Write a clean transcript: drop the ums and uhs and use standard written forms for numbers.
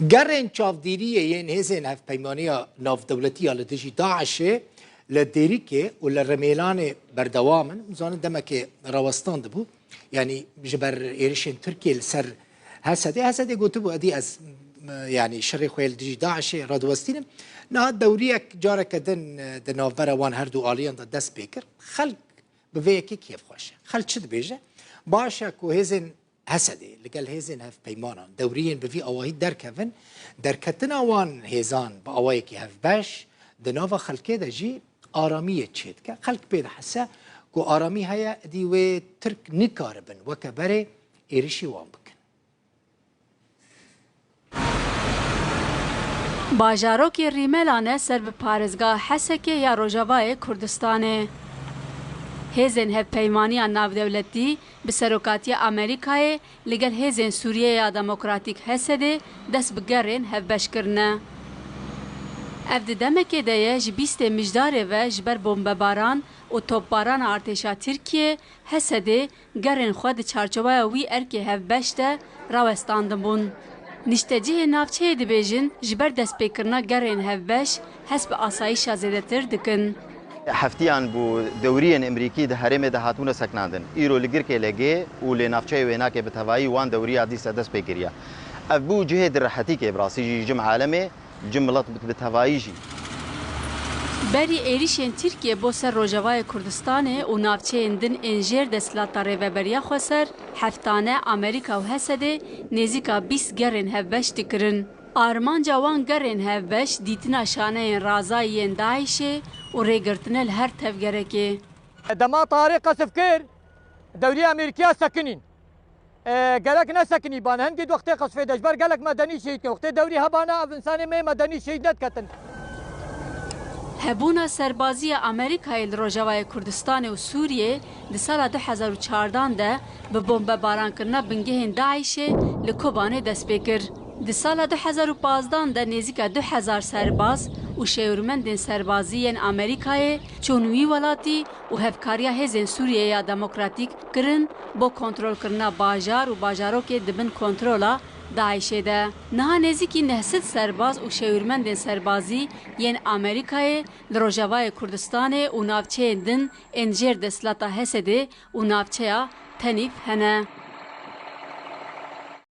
گرن چافدیریه یین هزین هف پیمانیا ناف دولتی لدجی داعشه لدریکه و لرمیلان بردوامن مزان دمک روستان دبو يعني جبر إيرشين تركيا لسر هسدي قلت له أدي أز يعني شر خويل دجي داعش رادوستينم نهاد دوريك جارك دن نوفرا وان هردو آليان دا دست بيكر خلق بفيكي كيف خوش خلق شد بيجه باشا كو هزن هسدي لقال هزن هف بيمانا دوريين بفي أواهي دركفن دركتنا وان هزان بأواهيكي هف باش دنوفا خلقه دا جي آرامية تشيدك خلق بيد حسا کو آرامی هیا دیوی ترک نکاربن وکبره ایرشی وان بکن. باجاروکی ریملانه سر به پارزگاه حسکه یا روجاوای کردستانه. هزین هف پیمانی ناو دولتی به سروکاتی آمریکای لگل هزین سوریه یا دموکراتیک حسده دست بگرین هف بشکرنه. اف دمکه دیه جبیست مجداره و جبر بمباران و توپباران ارتشا ترکیه حسده گرن خود چارچوبه وی ارکی هف بشته راوستاندمون. نشتجه نافچه دبیجن جبر دست پیکرنا گرن هف بش حسب آسایش زیده تر دکن. هفتیان بو دورین امریکی ده هرم ده هاتون سکناندن. ایرو لگر که لگه و لنافچه وینا که بتوایی وان دوری عادی دست پیکریا. اف بو جهه درحتی که براسی جم عالمه جملات بتواییجی. بری ایریشین ترکیه بو سر روجاوای کردستانه و نافچه اندن انجیر دستلات ریوبریا خوسر هفتانه امریکا و حسده نزیکا 20 گرن هفبش تکرن. آرمان جوان گرن هفبش دیتنا شانه رازایین داعشه و ریگرتنه لهر تفگره که. دما طارق سفكر دولي امريكيه ساكنين قالك ناس ساكني بان هنجد وقت قصف دجبر قالك مدني شهيد وقت دوري هبانا انسان ما مدني شهيدات كتن هبونا سربازی امریکای لروجاوای کردستان و سوریه در سال 2014 ده به بمباران کردن بنگهین داعش لکوبانه دست بکر. در سال 2015 ده نزدیک 2000 سرباز و شهروندان سربازی امریکای چونوی ولاتی و هفکاریا هزین سوریه یا دموکراتیک کرن با کنترل کردن باجار و باجارو که دبن کنترلا داعشه ده. نه نزدیکی 900 سرباز و شهروندان سربازی ین امریکای لروجاوای کردستان و ناوچه دن انجیر دستلاتا حسده و ناوچه تنیف هنه.